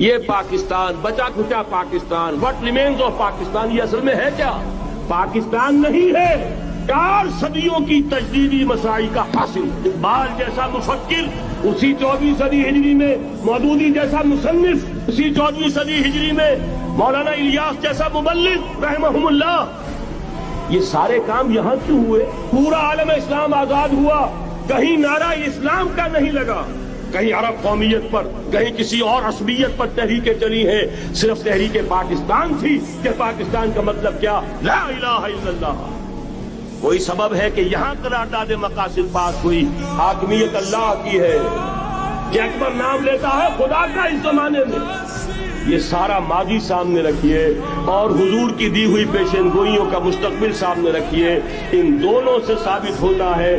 یہ پاکستان، بچا کھچا Pakistan, what remains of Pakistan, یہ اصل میں ہے کیا؟ پاکستان نہیں ہے، 4 صدیوں کی تجدیدی مساعی کا حاصل۔ اقبال جیسا مفکر اسی 14ویں صدی ہجری میں، مودودی جیسا مصنف اسی 14ویں صدی ہجری میں، مولانا الیاس جیسا مبلغ رحمہم اللہ، یہ سارے کام یہاں کیوں ہوئے؟ پورا عالم اسلام آزاد ہوا، کہیں نعرہ اسلام کا نہیں لگا، کہیں عرب قومیت پر، کہیں کسی اور عصبیت پر تحریکیں چلی ہیں، صرف تحریک پاکستان تھی کہ پاکستان کا مطلب کیا؟ لا الہ الا اللہ۔ کوئی سبب ہے کہ یہاں قرارداد مقاصد پاس ہوئی، حاکمیت اللہ کی ہے، کہ اکبر نام لیتا ہے خدا کا اس زمانے میں۔ یہ سارا ماضی سامنے رکھیے اور حضور کی دی ہوئی پیشن گوئیوں کا مستقبل سامنے رکھیے، ان دونوں سے ثابت ہوتا ہے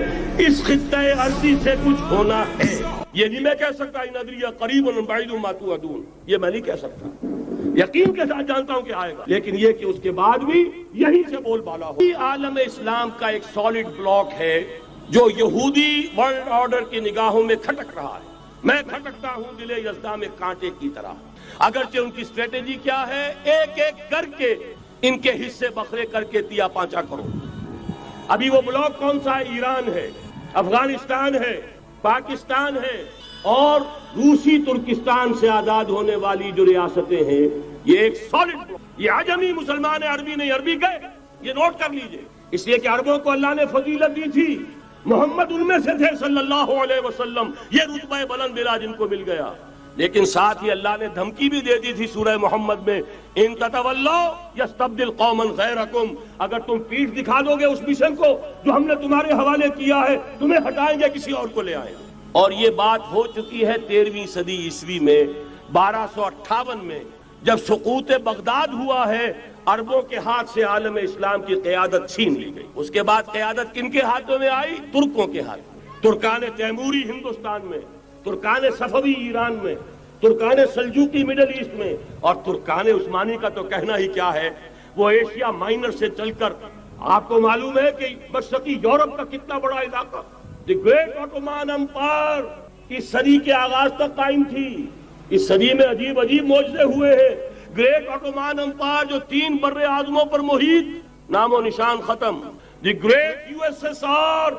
اس خطۂ ارضی سے کچھ ہونا ہے۔ یہ نہیں میں کہہ سکتا ان ادریہ قریب بعید ما توعدون، یہ میں نہیں کہہ سکتا، یقین کے ساتھ جانتا ہوں کہ آئے گا، لیکن یہ کہ اس کے بعد بھی یہیں سے بول بالا ہو۔ عالم اسلام کا ایک سالڈ بلاک ہے جو یہودی ورلڈ آرڈر کی نگاہوں میں کھٹک رہا ہے۔ میں کھٹکتا ہوں دل یزداں میں کانٹے کی طرح، اگرچہ ان کی اسٹریٹجی کیا ہے؟ ایک ایک کر کے ان کے حصے بکھرے کر کے تیا پانچا کرو۔ ابھی وہ بلاک کون سا ہے؟ ایران ہے، افغانستان ہے، پاکستان ہے اور روسی ترکستان سے آزاد ہونے والی جو ریاستیں ہیں، یہ ایک سالڈ بلاک۔ یہ عجمی مسلمان ہے، عربی نہیں، عربی گئے، یہ نوٹ کر لیجئے، اس لیے کہ عربوں کو اللہ نے فضیلت دی تھی، محمد ان میں سے تھے صلی اللہ علیہ وسلم، یہ رتبہ بلند ملا جن کو مل گیا، لیکن ساتھ ہی اللہ نے دھمکی بھی دے دی تھی سورہ محمد میں، ان تتولوا یستبدل قوما غیرکم، اگر تم پیٹھ دکھا دو گے اس مشن کو جو ہم نے تمہارے حوالے کیا ہے، تمہیں ہٹائیں گے، کسی اور کو لے آئیں گے۔ اور یہ بات ہو چکی ہے 13ویں صدی عیسوی میں، 1258 میں جب سقوط بغداد ہوا ہے، عربوں کے ہاتھ سے عالم اسلام کی قیادت چھین لی گئی۔ اس کے بعد قیادت کن کے ہاتھوں میں آئی؟ ترکوں کے ہاتھ، ترکان تیموری ہندوستان میں، ترکان صفوی ایران میں، ترکان سلجوقی مڈل ایسٹ میں، اور ترکان عثمانی کا تو کہنا ہی کیا ہے، وہ ایشیا مائنر سے چل کر آپ کو معلوم ہے کہ مشرقی یورپ کا کتنا بڑا علاقہ، دی گریٹ آٹومان امپائر اس صدی کے آغاز تک قائم تھی۔ اس صدی میں عجیب عجیب معجزے ہوئے ہیں۔ گریٹ آٹومان امپائر جو 3 بر اعظموں پر محیط، نام و نشان ختم۔ The great U S S R,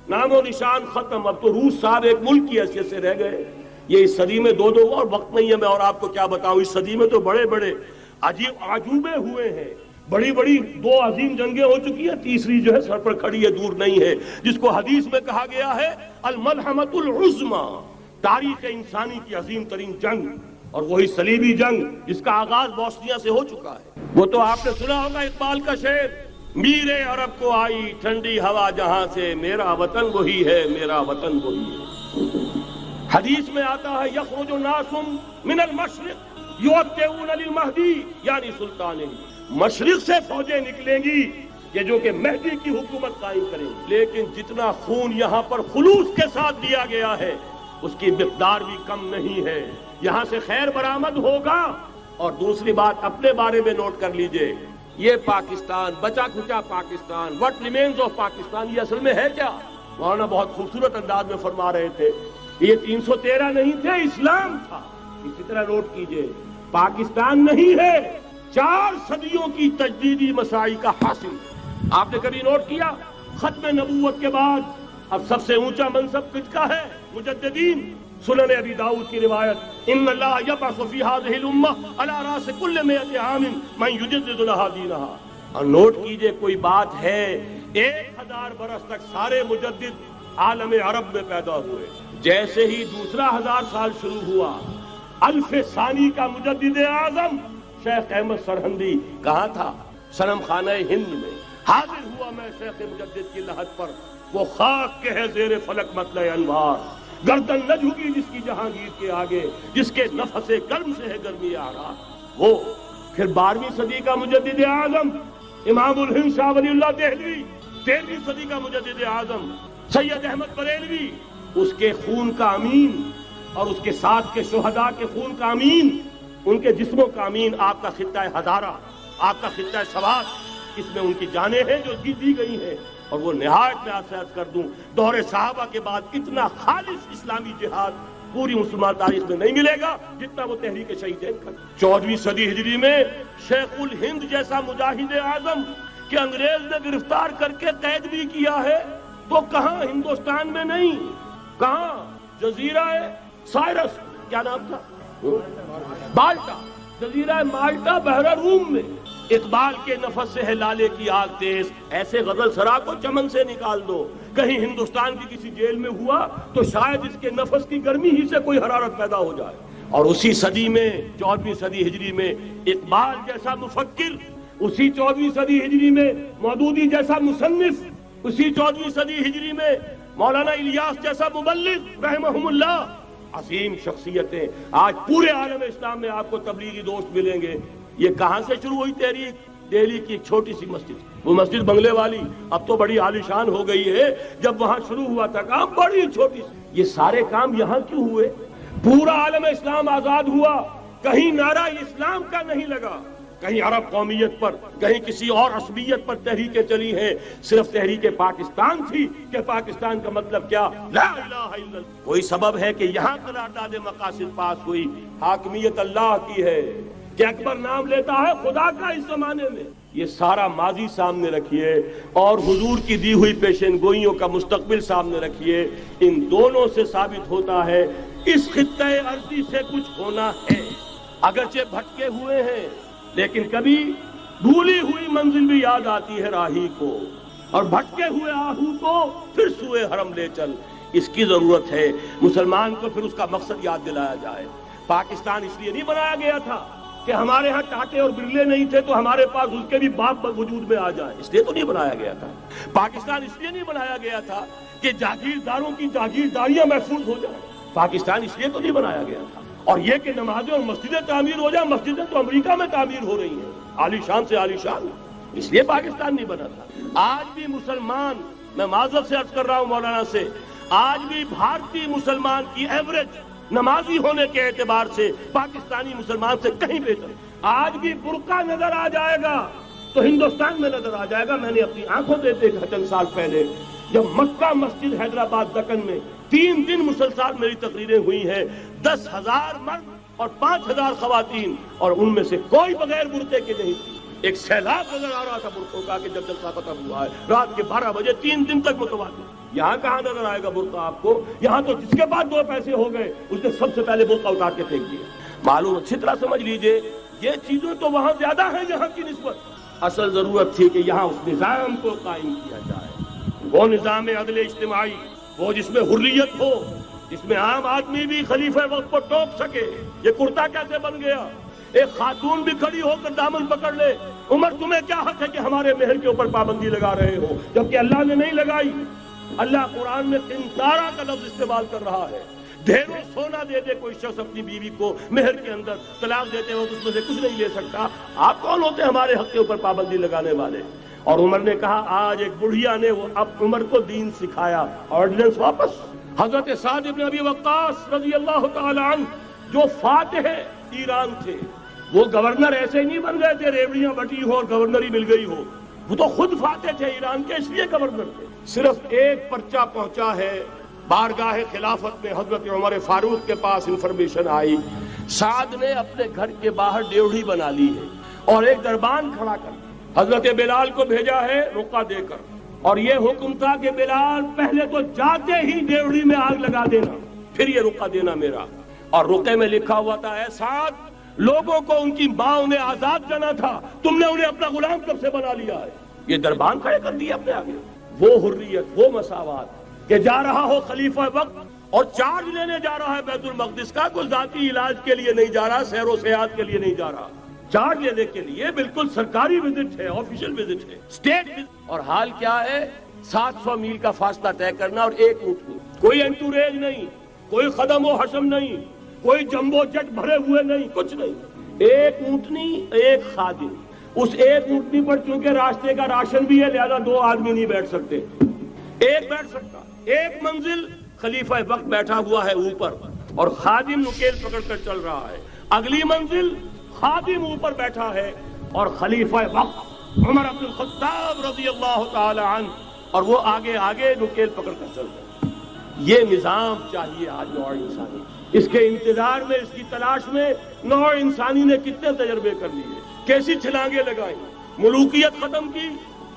نام و نشان ختم۔ اب تو روس صاحب ایک ملک کی حیثیت سے رہ گئے۔ یہ اس صدی میں 2 اور وقت نہیں ہے میں اور آپ کو کیا بتاؤں، اس صدی میں تو بڑے بڑے عجیب عجوبے ہوئے ہیں، بڑی بڑی 2 عظیم جنگیں ہو چکی ہیں، تیسری جو ہے سر پر کھڑی ہے، دور نہیں ہے، جس کو حدیث میں کہا گیا ہے الملحمۃ العظمی، تاریخ انسانی کی عظیم ترین جنگ، اور وہی صلیبی جنگ جس کا آغاز بوسنیا سے ہو چکا ہے۔ وہ تو آپ نے سنا ہوگا اقبال کا شعر، میرے عرب کو آئی ٹھنڈی ہوا جہاں سے، میرا وطن وہی ہے، میرا وطن وہی ہے۔ حدیث میں آتا ہے یخرج الناس من المشرق یوتئون للمہدی یعنی سلطان، مشرق سے فوجیں نکلیں گی کہ جو کہ مہدی کی حکومت قائم کریں گی، لیکن جتنا خون یہاں پر خلوص کے ساتھ دیا گیا ہے اس کی مقدار بھی کم نہیں ہے، یہاں سے خیر برآمد ہوگا۔ اور دوسری بات اپنے بارے میں نوٹ کر لیجئے، یہ پاکستان، بچا کھچا Pakistan, what remains of Pakistan, یہ اصل میں ہے کیا؟ مولانا بہت خوبصورت انداز میں فرما رہے تھے، یہ 313 نہیں تھے، اسلام تھا۔ اسی طرح نوٹ کیجئے، پاکستان نہیں ہے، 4 صدیوں کی تجدیدی مساعی کا حاصل۔ آپ نے کبھی نوٹ کیا ختم نبوت کے بعد اب سب سے اونچا منصب کس کا ہے؟ مجددین۔ سنن ابی داؤد کی روایت، ان اللہ یبعث فی هذه الامہ علی راس کل 100 عام من یجدد لها دینها۔ اور نوٹ کیجئے کوئی بات ہے، 1000 برس تک سارے مجدد عالم عرب میں پیدا ہوئے، جیسے ہی دوسرا 1000 سال شروع ہوا، الف ثانی کا مجدد اعظم شیخ احمد سرہندی کہاں تھا؟ صنم خانہ ہند میں حاضر ہوا میں شیخ مجدد کی لحد پر، وہ خاک کے ہے زیر فلک مطلع انوار، گردن نہ جھکی جس کی جہانگیر کے آگے، جس کے نفس گرم سے ہے گرمی آرا۔ وہ پھر 12ویں صدی کا مجدد اعظم امام الہند شاہ ولی اللہ دہلوی، 13ویں صدی کا مجدد اعظم سید احمد بریلوی، اس کے خون کا امین اور اس کے ساتھ کے شہداء کے خون کا امین، ان کے جسموں کا امین، آپ کا خطہ ہزارہ، آپ کا خطہ سوات، اس میں ان کی جانیں ہیں جو دی گئی ہیں۔ اور وہ نہایت میں آپ سے عرض کر دوں، دور صحابہ کے بعد اتنا خالص اسلامی جہاد پوری مسلمان تاریخ میں نہیں ملے گا جتنا وہ تحریک شہیدین کا۔ 14ویں صدی ہجری میں شیخ الہند جیسا مجاہد اعظم کہ انگریز نے گرفتار کر کے قید بھی کیا ہے، تو کہاں ہندوستان میں نہیں، کہاں جزیرہ سائرس، کیا نام تھا، مالٹا، جزیرہ مالٹا بحر روم میں اقبال کے نفس سے ہے لالے کی آگ تیز، ایسے غزل سرا کو چمن سے نکال دو، کہیں ہندوستان کی کسی جیل میں ہوا تو شاید اس کے نفس کی گرمی ہی سے کوئی حرارت پیدا ہو جائے۔ اور اسی صدی میں 14ویں صدی ہجری میں اقبال جیسا مفکر، اسی 14ویں صدی ہجری میں مودودی جیسا مصنف، اسی 14ویں صدی ہجری میں مولانا الیاس جیسا مبلغ رحمہم اللہ، عظیم شخصیتیں آج پورے عالم اسلام میں آپ کو تبلیغی دوست ملیں گے۔ یہ کہاں سے شروع ہوئی تحریک؟ دہلی کی ایک چھوٹی سی مسجد، وہ مسجد بنگلے والی اب تو بڑی عالیشان ہو گئی ہے، جب وہاں شروع ہوا تھا کام بڑی چھوٹی سی۔ یہ سارے کام یہاں کیوں ہوئے؟ پورا عالم اسلام آزاد ہوا، کہیں نعرہ اسلام کا نہیں لگا، کہیں عرب قومیت پر، کہیں کسی اور عصبیت پر تحریکیں چلی ہیں، صرف تحریک پاکستان تھی کہ پاکستان کا مطلب کیا، لا الہ الا اللہ۔ کوئی سبب ہے کہ یہاں قرارداد مقاصد پاس ہوئی، حاکمیت اللہ کی ہے کہ اکبر نام لیتا ہے خدا کا اس زمانے میں۔ یہ سارا ماضی سامنے رکھیے اور حضور کی دی ہوئی پیشن گوئیوں کا مستقبل سامنے رکھیے، ان دونوں سے ثابت ہوتا ہے اس خطۂ ارضی سے کچھ ہونا ہے۔ اگرچہ بھٹکے ہوئے ہیں لیکن کبھی بھولی ہوئی منزل بھی یاد آتی ہے راہی کو، اور بھٹکے ہوئے آہو کو پھر سوئے حرم لے چل، اس کی ضرورت ہے۔ مسلمان کو پھر اس کا مقصد یاد دلایا جائے۔ پاکستان اس لیے نہیں بنایا گیا تھا کہ ہمارے ہاں ٹاٹے اور برلے نہیں تھے تو ہمارے پاس اس کے بھی باپ وجود میں آ جائے، اس لیے تو نہیں بنایا گیا تھا۔ پاکستان اس لیے نہیں بنایا گیا تھا کہ جاگیرداروں کی جاگیرداریاں محفوظ ہو جائیں، پاکستان اس لیے تو نہیں بنایا گیا تھا۔ اور یہ کہ نمازیں اور مسجدیں تعمیر ہو جائیں، مسجدیں تو امریکہ میں تعمیر ہو رہی ہیں عالی شان سے عالی شان، اس لیے پاکستان نہیں بنا تھا۔ آج بھی مسلمان، میں معذرت سے عرض کر رہا ہوں مولانا سے، آج بھی بھارتی مسلمان کی ایوریج نمازی ہونے کے اعتبار سے پاکستانی مسلمان سے کہیں بہتر۔ آج بھی برقع نظر آ جائے گا تو ہندوستان میں نظر آ جائے گا۔ میں نے اپنی آنکھوں سے دیکھا چند سال پہلے جب مکہ مسجد حیدرآباد دکن میں 3 دن مسلسل میری تقریریں ہوئی ہیں، 10,000 مرد اور 5,000 خواتین، اور ان میں سے کوئی بغیر برقعے کے نہیں تھی۔ ایک سیلاب نظر آ رہا تھا برقعوں کا کہ جب جلسہ ختم ہوا ہے رات کے 12 بجے 3 دن تک متواتر۔ یہاں کہاں نظر آئے گا برقع آپ کو؟ یہاں تو جس کے پاس 2 پیسے ہو گئے اس نے سب سے پہلے برقع اتار کے پھینک دیا۔ معلوم اچھی طرح سمجھ لیجئے یہ چیزیں تو وہاں زیادہ ہیں یہاں کی نسبت۔ اصل ضرورت تھی کہ یہاں اس نظام کو قائم کیا جائے، وہ نظام عدل اجتماعی، وہ جس میں حریت ہو، جس میں عام آدمی بھی خلیفہ وقت کو ٹوک سکے۔ یہ کرتا کیسے بن گیا؟ ایک خاتون بھی کھڑی ہو کر دامن پکڑ لے، عمر تمہیں کیا حق ہے کہ ہمارے مہر کے اوپر پابندی لگا رہے ہو، جبکہ اللہ نے نہیں لگائی۔ اللہ قرآن میں قنطارہ کا لفظ استعمال کر رہا ہے۔ ڈھیروں سونا دے دے کوئی شخص اپنی بیوی کو مہر کے اندر، طلاق دیتے ہو تو اس میں سے کچھ نہیں لے سکتا۔ آپ کون ہوتے ہیں ہمارے حق کے اوپر پابندی لگانے والے؟ اور عمر نے کہا آج ایک بڑھیا نے وہ اب عمر کو دین سکھایا، آرڈیننس واپس۔ حضرت سعد بن ابی وقاص رضی اللہ تعالی عنہ جو فاتح ایران تھے، وہ گورنر ایسے نہیں بن گئے تھے ریوڑیاں بٹی ہو اور گورنری مل گئی ہو، وہ تو خود فاتح تھے ایران کے، اس لیے گورنر تھے۔ صرف ایک پرچہ پہنچا ہے بارگاہ خلافت میں، حضرت عمر فاروق کے پاس انفارمیشن آئی، سعد نے اپنے گھر کے باہر ڈیوڑھی بنا لی ہے اور ایک دربان کھڑا کر حضرت بلال کو بھیجا ہے رقعہ دے کر، اور یہ حکم تھا کہ بلال پہلے تو جاتے ہی ڈیوڑھی میں آگ لگا دینا، پھر یہ رقعہ دینا میرا۔ اور رقعے میں لکھا ہوا تھا اے سعد، لوگوں کو ان کی ماں نے آزاد جانا تھا، تم نے انہیں اپنا غلام کب سے بنا لیا ہے؟ یہ دربان کھڑے کر دیا اپنے آگے۔ وہ حریت، وہ مساوات کہ جا رہا ہو خلیفہ وقت اور چارج لینے جا رہا ہے بیت المقدس کا، کوئی ذاتی علاج کے لیے نہیں جا رہا، سیر و سیاحت کے لیے نہیں جا رہا، چارج لینے کے لیے بالکل سرکاری وزٹ ہے، آفیشل وزٹ ہے، اسٹیٹ وزٹ۔ اور حال کیا ہے؟ 700 میل کا فاصلہ طے کرنا اور ایک اونٹنی، کوئی انٹوریج نہیں، کوئی خدم و حشم نہیں، کوئی جمبو جٹ بھرے ہوئے نہیں، کچھ نہیں، ایک اونٹنی ایک خادم۔ اس ایک اونٹنی پر چونکہ راستے کا راشن بھی ہے لہذا 2 آدمی نہیں بیٹھ سکتے، ایک بیٹھ سکتا۔ ایک منزل خلیفہ وقت بیٹھا ہوا ہے اوپر اور خادم نکیل پکڑ کر چل رہا ہے، اگلی منزل خادم اوپر بیٹھا ہے اور خلیفہ وقت عمر بن الخطاب رضی اللہ تعالی عنہ اور وہ آگے آگے نکیل پکڑ کر چل رہے ہیں۔ یہ نظام چاہیے آج نوع انسانی۔ اس کے انتظار میں، اس کی تلاش میں نوع انسانی نے کتنے تجربے کر لیے، کیسی چھلانگیں لگائیں، ملوکیت ختم کی،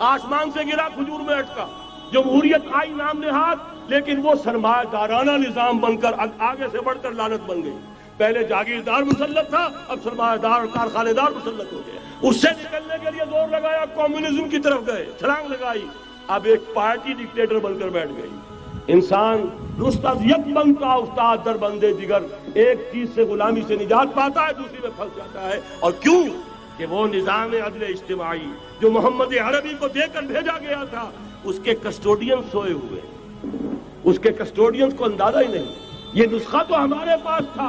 آسمان سے گرا کھجور میں اٹکا، جمہوریت آئی نام نہاد، لیکن وہ سرمایہ دارانہ نظام بن کر آگے سے بڑھ کر لعنت بن گئی۔ پہلے جاگیردار مسلط تھا، اب سرمایہ دار اور کارخانے دار مسلط ہو گئے۔ اس سے نکلنے کے لیے زور لگایا، کمیونزم کی طرف گئے، چھلانگ لگائی، اب ایک پارٹی ڈکٹیٹر بن کر بیٹھ گئی۔ انسان رست از یک بند کا استاد در بندے دیگر، ایک چیز سے غلامی سے نجات پاتا ہے، دوسری میں پھنس جاتا ہے۔ اور کیوں؟ کہ وہ نظام عدل اجتماعی جو محمد عربی کو دے کر بھیجا گیا تھا، اس کے کسٹوڈین سوئے ہوئے، اس کے کسٹوڈینز کو اندازہ ہی نہیں۔ یہ نسخہ تو ہمارے پاس تھا،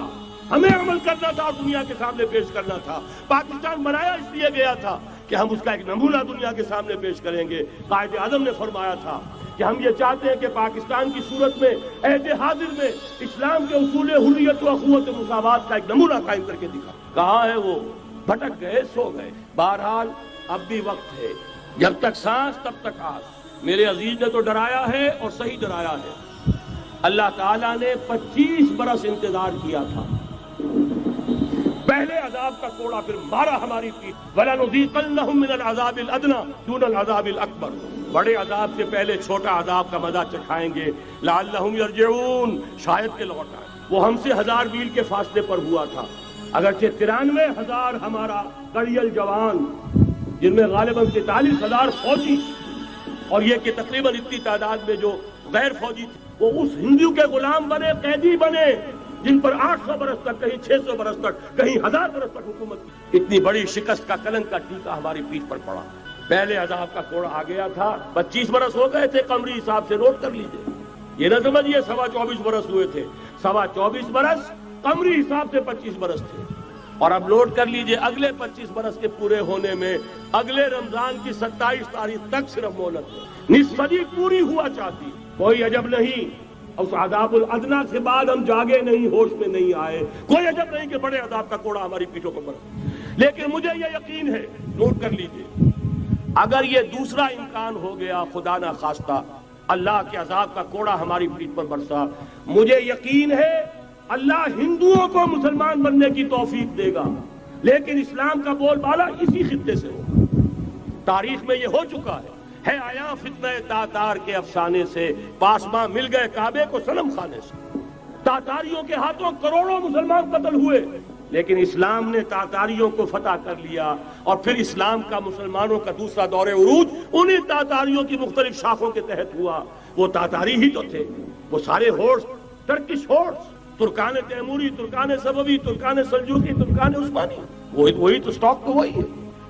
ہمیں عمل کرنا تھا اور دنیا کے سامنے پیش کرنا تھا۔ پاکستان بنایا اس لیے گیا تھا کہ ہم اس کا ایک نمونہ دنیا کے سامنے پیش کریں گے۔ قائد اعظم نے فرمایا تھا کہ ہم یہ چاہتے ہیں کہ پاکستان کی صورت میں، عہد حاضر میں، اسلام کے اصول حریت و اخوت و مساوات کا ایک نمونہ قائم کر کے دکھا۔ کہاں ہے وہ؟ بھٹک گئے، سو گئے۔ بہرحال اب بھی وقت ہے، جب تک سانس تب تک آس۔ میرے عزیز نے تو ڈرایا ہے اور صحیح ڈرایا ہے۔ اللہ تعالیٰ نے 25 برس انتظار کیا تھا، پہلے عذاب کا کوڑا پھر مارا ہماری پیٹھ۔ وَلَنُذِيقَنَّهُم مِّنَ الْعَذَابِ الْأَدْنَىٰ دُونَ الْعَذَابِ الْأَكْبَرِ، بڑے عذاب سے پہلے چھوٹا عذاب کا مزہ چکھائیں گے۔ لَعَلَّهُمْ يَرْجِعُونَ، شاید کہ لوٹ آئیں۔ وہ ہم سے 1000 میل کے فاصلے پر ہوا تھا، اگرچہ 93,000 ہمارا قلیل جوان، جن میں غالباً 43,000 فوجی، اور یہ کہ تقریباً اتنی تعداد میں جو غیر فوجی تھے، وہ اس ہندو کے غلام بنے، قیدی بنے، جن پر 800 برس تک، کہیں 600 برس تک، کہیں 1000 برس تک حکومت کی۔ اتنی بڑی شکست کا کلنک کا ٹیکا ہماری پیٹھ پر پڑا۔ پہلے عذاب کا کوڑا آ گیا تھا، 25 برس ہو گئے تھے، قمری حساب سے نوٹ کر لیجئے۔ یہ نہ سمجھیے 24.25 برس ہوئے تھے، 24.25 برس قمری حساب سے 25 برس تھے۔ اور اب نوٹ کر لیجئے، اگلے 25 برس کے پورے ہونے میں اگلے رمضان کی 27 تاریخ تک صرف مہلت ہے۔ نصف صدی پوری ہوا چاہتی، کوئی عجب نہیں اس عذاب الادنا سے بعد ہم جاگے نہیں، ہوش میں نہیں آئے۔ کوئی عجب نہیں کہ بڑے عذاب کا کوڑا ہماری پیٹھوں پر برسا۔ لیکن مجھے یہ یقین ہے، نوٹ کر لیجئے، اگر یہ دوسرا امکان ہو گیا، خدا نہ خواستہ اللہ کے عذاب کا کوڑا ہماری پیٹھ پر برسا، مجھے یقین ہے اللہ ہندوؤں کو مسلمان بننے کی توفیق دے گا، لیکن اسلام کا بول بالا اسی خطے سے ہوگا۔ تاریخ میں یہ ہو چکا ہے آیا فتنہ تاتار کے افسانے سے، پاسباں مل گئے کعبے کو صنم خانے سے۔ تاتاریوں کے ہاتھوں کروڑوں مسلمان قتل ہوئے، لیکن اسلام نے تاتاریوں کو فتح کر لیا، اور پھر اسلام کا مسلمانوں کا دوسرا دور عروج انہی تاتاریوں کی مختلف شاخوں کے تحت ہوا۔ وہ تاتاری ہی تو تھے، وہ سارے ہورس، ٹرکش ہورس، ترکان تیموری، ترکان صفوی، ترکان سلجوقی، ترکان عثمانی، وہی تو سٹاک تو وہی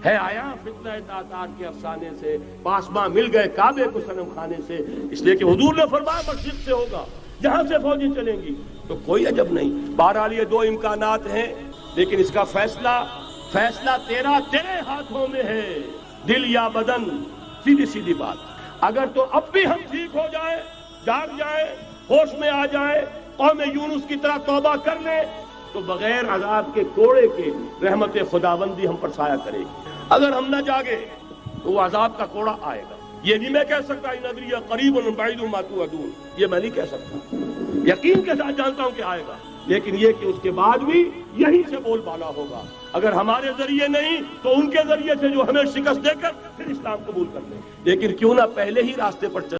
ہے آیا فتنہ تاتار کے افسانے سے، پاسباں مل گئے کعبے کو صنم خانے سے۔ اس لیے کہ حضور نے فرمایا مشرق سے ہوگا، جہاں سے فوجیں چلیں گی، تو کوئی عجب نہیں۔ بہرحال یہ 2 امکانات ہیں، لیکن اس کا فیصلہ تیرے ہاتھوں میں ہے، دل یا بدن، سیدھی بات۔ اگر تو اب بھی ہم ٹھیک ہو جائیں، جاگ جائیں، ہوش میں آ جائیں، قوم یونس کی طرح توبہ کر لیں، تو بغیر عذاب کے کوڑے کے رحمت خداوندی ہم پر سایہ کرے گی۔ اگر ہم نہ جاگے تو وہ عذاب کا کوڑا آئے گا۔ یہ نہیں میں کہہ سکتا ان ادری قریب بعید ما توعدون، یہ میں نہیں کہہ سکتا، یقین کے ساتھ جانتا ہوں کہ آئے گا، لیکن یہ کہ اس کے بعد بھی یہیں سے بول بالا ہوگا۔ اگر ہمارے ذریعے نہیں تو ان کے ذریعے سے جو ہمیں شکست دے کر پھر اسلام قبول کر لیں، لیکن کیوں نہ پہلے ہی راستے پر چل